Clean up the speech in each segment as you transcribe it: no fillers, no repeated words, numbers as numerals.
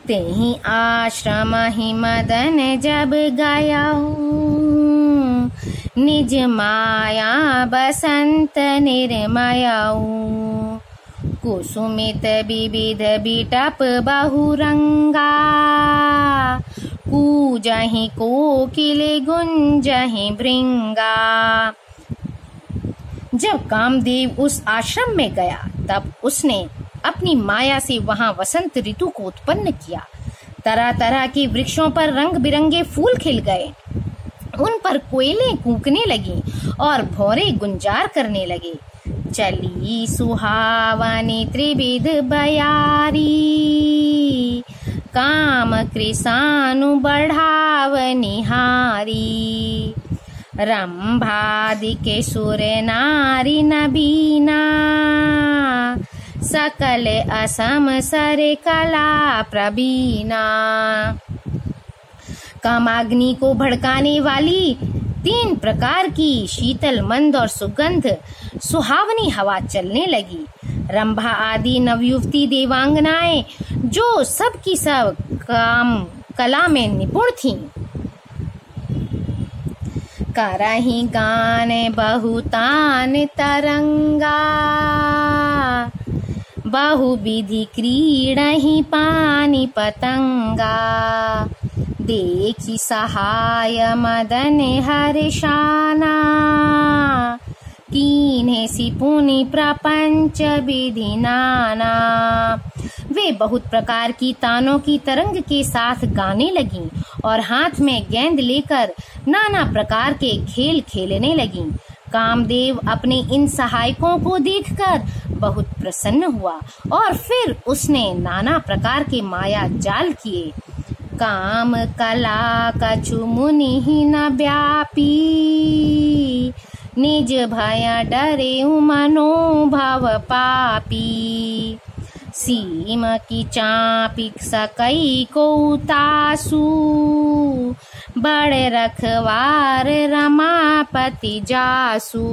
तेहि आश्रम ही मदन जब गया, निज माया बसंत निर्मयऊ। कुसुमित विविध बिटप बहुरंगा, कूजहि कोकिल गुंजहि भृंगा। जब कामदेव उस आश्रम में गया तब उसने अपनी माया से वहां वसंत ऋतु को उत्पन्न किया। तरह तरह के वृक्षों पर रंग बिरंगे फूल खिल गए, उन पर कोयलें कूकने लगी और भौरे गुंजार करने लगे। चली सुहावनी त्रिविध बयारी, काम कृसानु बढ़ाव निहारी। रंभादिके सुर नारी नबीना, सकल असम सर कला प्रवीणा। कामाग्नि को भड़काने वाली 3 प्रकार की शीतल मंद और सुगंध सुहावनी हवा चलने लगी। रंभा आदि नवयुवती देवांगनाएं जो सब की सब काम कला में निपुण थीं, करहि गान बहुतान तरंगा, बहुविधि क्रीडहि पानी पतंगा। देखि सहाय मदन हर्षाना, कीन्हे सि पुनि प्रपंच विधि नाना। वे बहुत प्रकार की तानों की तरंग के साथ गाने लगीं और हाथ में गेंद लेकर नाना प्रकार के खेल खेलने लगीं। कामदेव अपने इन सहायकों को देखकर बहुत प्रसन्न हुआ और फिर उसने नाना प्रकार के माया जाल किए। काम कला कछु मुनि ही न व्यापी, निज भय डरे मनोभव पापी। सीम की चापिक सकई को तासु, बड़े रखवार रमापति जासु।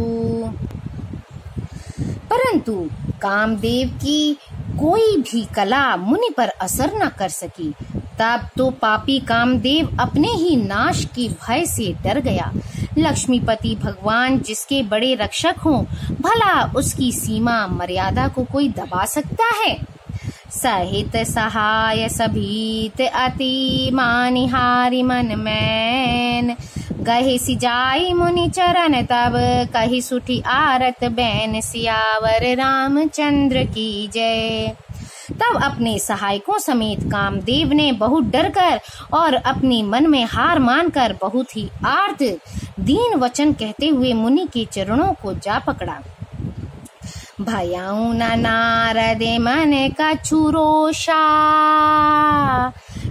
परंतु कामदेव की कोई भी कला मुनि पर असर न कर सकी। तब तो पापी कामदेव अपने ही नाश के भय से डर गया। लक्ष्मीपति भगवान जिसके बड़े रक्षक हों, भला उसकी सीमा मर्यादा को कोई दबा सकता है। सहित सहाय सभीत अति मानिहारी मन मैन, गहे सिजाई मुनि चरण तब कही सुठी आरत बैन। सियावर रामचंद्र की जय। तब अपने सहायकों समेत कामदेव ने बहुत डरकर और अपनी मन में हार मानकर बहुत ही आर्त दीन वचन कहते हुए मुनि के चरणों को जा पकड़ा। भयाऊ न नारद मन कछु रोषा,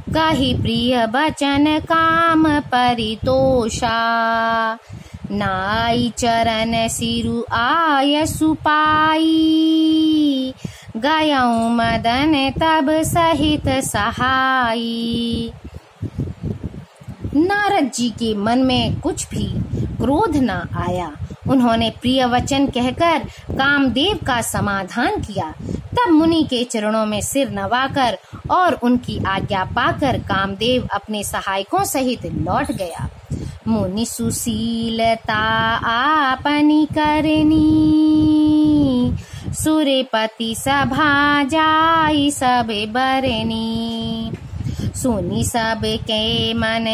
कही प्रिय बचन काम परितोषा। नाई चरण सिरु आय सुपाई, गयऊ मदन तब सहित सहाई। नारद जी के मन में कुछ भी क्रोध न आया। उन्होंने प्रिय वचन कहकर कामदेव का समाधान किया। तब मुनि के चरणों में सिर नवाकर और उनकी आज्ञा पाकर कामदेव अपने सहायकों सहित लौट गया। मुनि सुशीलता आपनी करनी, सूर्यपति सभा जाई सब बरनी। सुनी सब के मन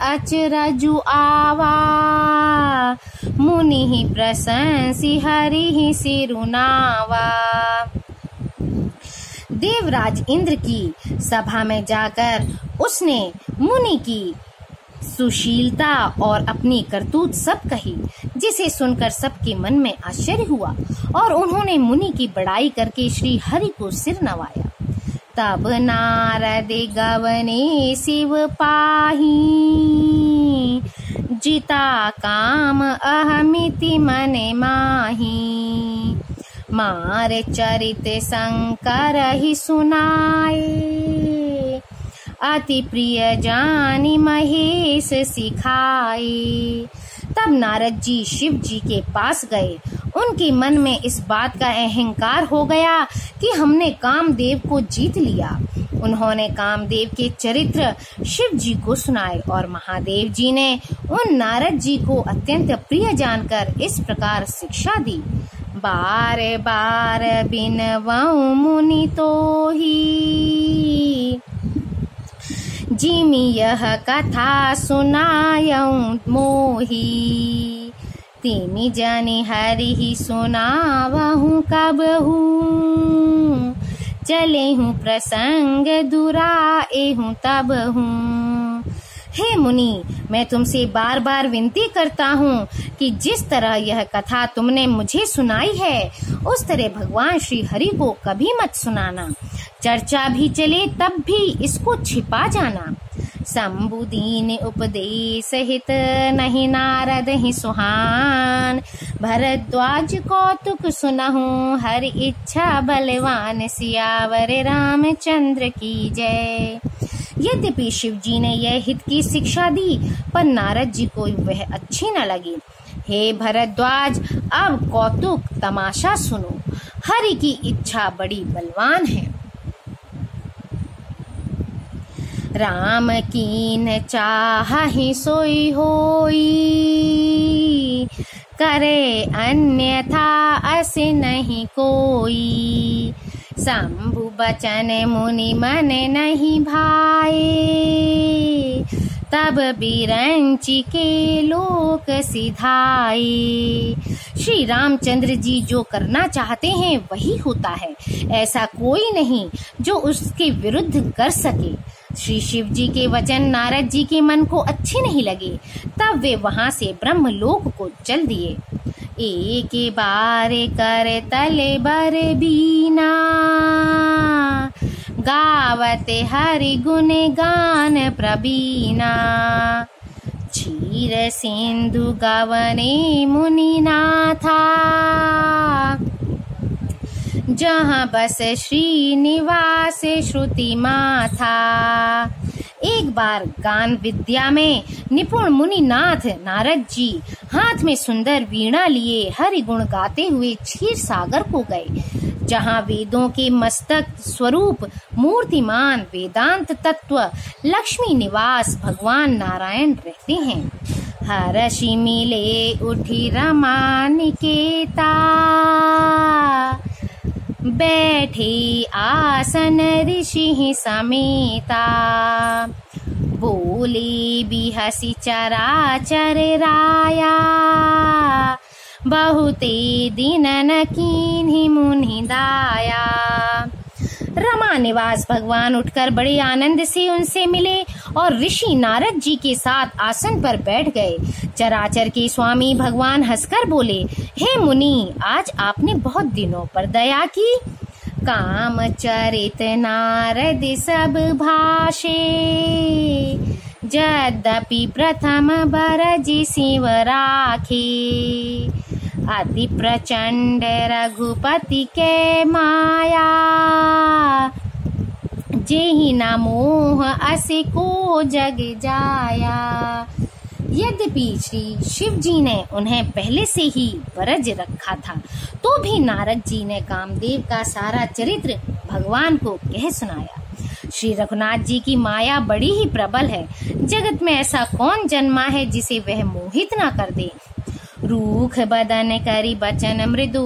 अचरजु आवा, मुनि ही प्रशंसी हरि ही सिरुनावा। देवराज इंद्र की सभा में जाकर उसने मुनि की सुशीलता और अपनी करतूत सब कही, जिसे सुनकर सबके मन में आश्चर्य हुआ और उन्होंने मुनि की बड़ाई करके श्री हरि को सिर नवाया। तब नारद गवने शिव पाही, जिता काम अहमिति मने माही। मार चरित शंकर ही सुनाए, अति प्रिय जानी महेश सिखाए। तब नारद जी शिव जी के पास गए। उनके मन में इस बात का अहंकार हो गया कि हमने कामदेव को जीत लिया। उन्होंने कामदेव के चरित्र शिव जी को सुनाए और महादेव जी ने उन नारद जी को अत्यंत प्रिय जानकर इस प्रकार शिक्षा दी। बार बार बिनवऊं मुनि तो ही, जिमि यह कथा सुनायऊं मोही। तिमि जनि हरि सुनावहूं कबहू, चले हूँ प्रसंग दुराए हूँ तब हूँ। हे मुनि, मैं तुमसे बार बार विनती करता हूँ कि जिस तरह यह कथा तुमने मुझे सुनाई है उस तरह भगवान श्री हरि को कभी मत सुनाना। चर्चा भी चले तब भी इसको छिपा जाना। शंभु दीन उपदेश हित, नहीं नारद ही सुहान। भरद्वाज कौतुक सुनहूं, हर इच्छा बलवान। सियावर रामचंद्र की जय। यद्यपि शिव जी ने यह हित की शिक्षा दी, पर नारद जी को वह अच्छी न लगी। हे भरद्वाज, अब कौतुक तमाशा सुनो। हरि की इच्छा बड़ी बलवान है। राम कीन चाहि सोई होई, करे अन्यथा अस नहीं कोई। शंभु बचन मुनि मन नहीं भाए, तब बिरंची के लोक सिधाए। श्री रामचंद्र जी जो करना चाहते हैं वही होता है, ऐसा कोई नहीं जो उसके विरुद्ध कर सके। श्री शिव जी के वचन नारद जी के मन को अच्छे नहीं लगे, तब वे वहां से ब्रह्मलोक को चल दिए। एक बार कर तले बर बीना, गावते हरि गुण गान प्रवीणा। क्षीर सिंधु गवने मुनि नाथा, जहाँ बस श्रीनिवास श्रुति माथा। एक बार गान विद्या में निपुण मुनिनाथ नारद जी हाथ में सुंदर वीणा लिए हरि गुण गाते हुए क्षीर सागर को गए, जहाँ वेदों के मस्तक स्वरूप मूर्तिमान वेदांत तत्व लक्ष्मी निवास भगवान नारायण रहते हैं। हर्षि मिले उठी रमा निकेता, बैठे आसन ऋषि समेता। बोले बिहसी चराचर राया, बहुते दिनन कीन्ही मुनि दाया। रमा निवास भगवान उठकर बड़े आनंद से उनसे मिले और ऋषि नारद जी के साथ आसन पर बैठ गए। चराचर के स्वामी भगवान हंसकर बोले, हे मुनि, आज आपने बहुत दिनों पर दया की। काम चरित नारद सब भाषे, यद्यपि प्रथम बरज शिव राखे। अति प्रचंड रघुपति के माया, जेहि न मोह असे को जग जाया। यद्यपि श्री शिव जी ने उन्हें पहले से ही वरज रखा था, तो भी नारद जी ने कामदेव का सारा चरित्र भगवान को कह सुनाया। श्री रघुनाथ जी की माया बड़ी ही प्रबल है। जगत में ऐसा कौन जन्मा है जिसे वह मोहित न कर दे। रूख बदन करी बचन मृदु,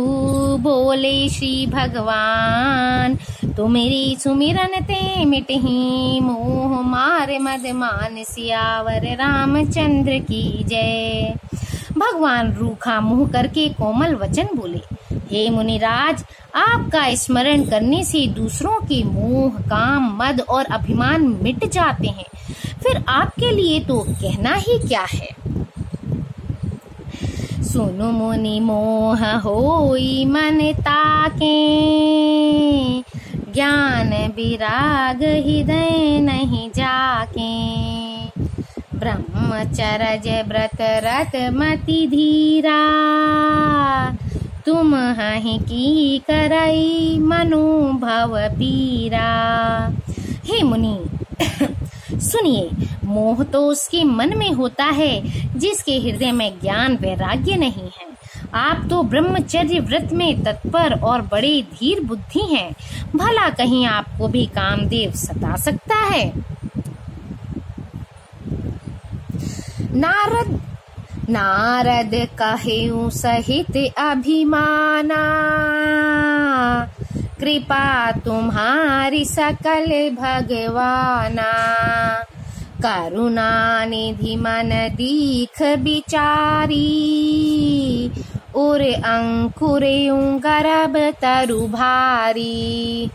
बोले श्री भगवान। तुम्हारी सुमिरन ते मिटहि, मोह मार मद मान। सियावर रामचंद्र की जय। भगवान रूखा मुंह करके कोमल वचन बोले, हे मुनिराज, आपका स्मरण करने से दूसरों के मोह, काम, मद और अभिमान मिट जाते हैं। फिर आपके लिए तो कहना ही क्या है। सुनु मुनि मोह होई मन ताके, ज्ञान विराग हृदय नहीं जाके। ब्रह्मचर्य व्रत रत मति धीरा, तुम हहि की करई मनोभव पीरा। हे मुनि, सुनिए, मोह तो उसके मन में होता है जिसके हृदय में ज्ञान वैराग्य नहीं है। आप तो ब्रह्मचर्य व्रत में तत्पर और बड़े धीर बुद्धि हैं। भला कहीं आपको भी कामदेव सता सकता है। नारद कहेउ सहित अभिमाना, कृपा तुम्हारी सकल भगवाना। करुणा निधि मन दीख बिचारी, उर अंकुर गर्भ तरु भारी।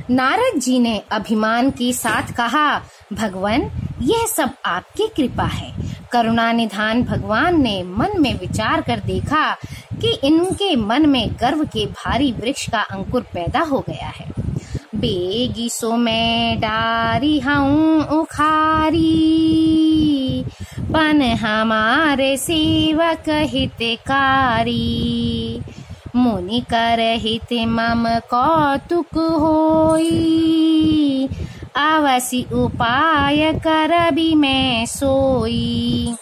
नारद जी ने अभिमान के साथ कहा, भगवान यह सब आपकी कृपा है। करुणा निधान भगवान ने मन में विचार कर देखा कि इनके मन में गर्व के भारी वृक्ष का अंकुर पैदा हो गया है। बेगी सो मैं डारी हूँ उखारी, पन हमारे सेवक हितकारी। मुनि कर हित मम कौतुक होई, अवसि उपाय करबी मैं सोई।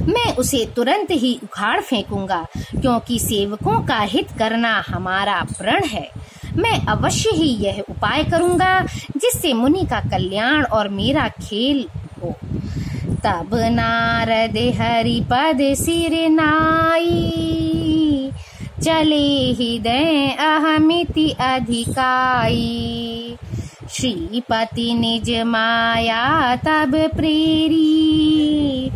मैं उसे तुरंत ही उखाड़ फेंकूंगा, क्योंकि सेवकों का हित करना हमारा प्रण है। मैं अवश्य ही यह उपाय करूंगा जिससे मुनि का कल्याण और मेरा खेल हो। तब नारद हरि पद सिर नाई, चले हृदय अहमिति अधिकाई। श्रीपति निज माया तब प्रेरी,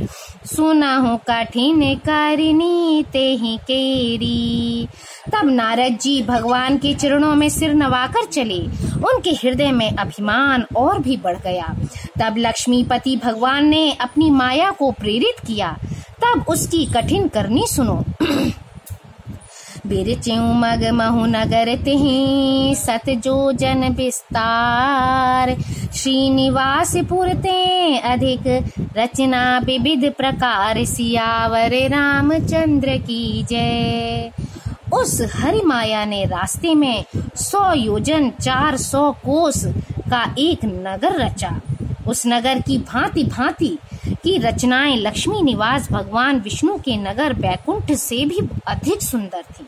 सुनहु कठिन करनी तेहि केरी। तब नारद जी भगवान के चरणों में सिर नवाकर चले। उनके हृदय में अभिमान और भी बढ़ गया। तब लक्ष्मीपति भगवान ने अपनी माया को प्रेरित किया। तब उसकी कठिन करनी सुनो। बिरचेऊ मग महु नगर तेहि, सत जो जन विस्तार। श्रीनिवास पुरते अधिक रचना विविध प्रकार, सियावर रामचंद्र की जय। उस हरि माया ने रास्ते में 100 योजन 400 कोस का एक नगर रचा। उस नगर की भांति भांति की रचनाएं लक्ष्मी निवास भगवान विष्णु के नगर बैकुंठ से भी अधिक सुंदर थी।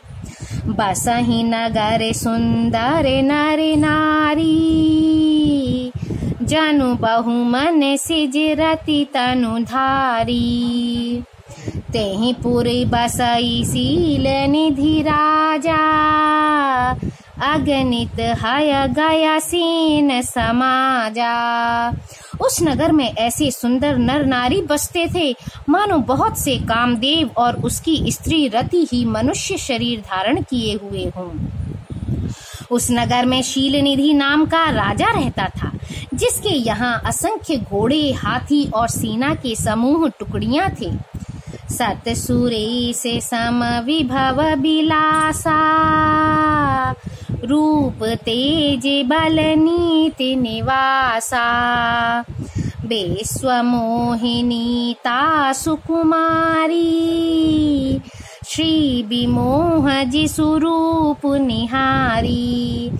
बसहि नगर सुंदर नर नारी, जनु बहुमन सिज रति तनु धारी। तेहि पुरी बसई शील निधि राजा, अगणित हय गया सीन समाजा। उस नगर में ऐसे सुंदर नर नारी बसते थे मानो बहुत से कामदेव और उसकी स्त्री रति ही मनुष्य शरीर धारण किए हुए हों। उस नगर में शीलनिधि नाम का राजा रहता था, जिसके यहाँ असंख्य घोड़े, हाथी और सेना के समूह टुकड़ियां थे। सत सुरेश सम विभव बिलासा, रूप तेज बल नीति निवासा। विश्व मोहिनी तासु कुमारी, श्री विमोह जिसु रूप निहारी।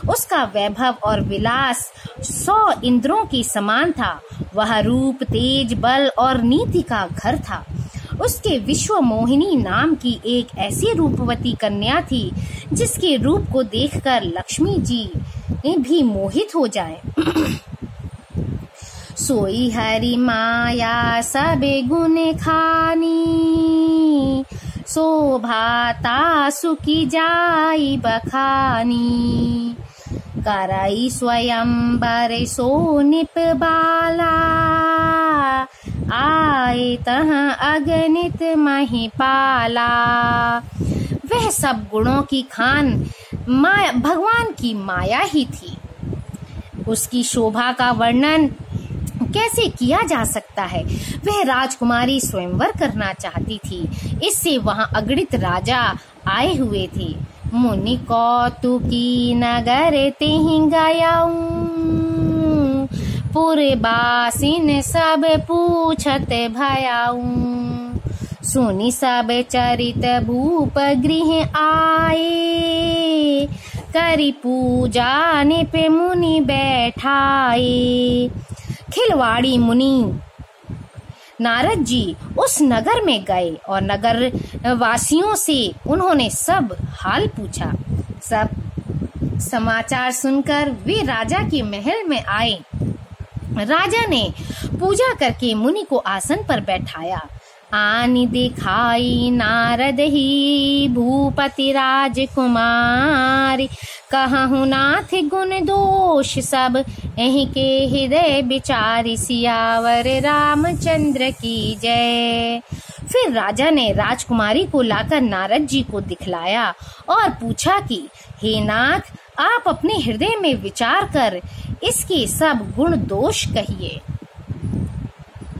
उसका वैभव और विलास 100 इंद्रों के समान था। वह रूप, तेज, बल और नीति का घर था। उसके विश्व मोहिनी नाम की एक ऐसी रूपवती कन्या थी जिसके रूप को देखकर लक्ष्मी जी भी मोहित हो जाए। सोई हरि माया सबे गुण खानी, शोभाता सुखी जाई बखानी। करई स्वयंवर सोनिप बाला, आए तहाँ अगणित महिपाला। वह सब गुणों की खान माया भगवान की माया ही थी। उसकी शोभा का वर्णन कैसे किया जा सकता है। वह राजकुमारी स्वयंवर करना चाहती थी, इससे वहां अगणित राजा आए हुए थे। मुनि कौतुकी नगर तेहि गयाऊं, पुरबासिन सब पूछत भयाऊं। सुनि सब चरित भूप गृह आए, करी पूजा निप मुनि बैठाए। खिलवाड़ी मुनि नारद जी उस नगर में गए और नगर वासियों से उन्होंने सब हाल पूछा। सब समाचार सुनकर वे राजा के महल में आए। राजा ने पूजा करके मुनि को आसन पर बैठाया। आनि दिखाई नारद ही भूपति राजकुमार, कहहु नाथ गुण दोष सब एहि के हृदय विचारि, सियावर रामचंद्र की जय। फिर राजा ने राजकुमारी को लाकर नारद जी को दिखलाया और पूछा कि हे नाथ, आप अपने हृदय में विचार कर इसके सब गुण दोष कहिए।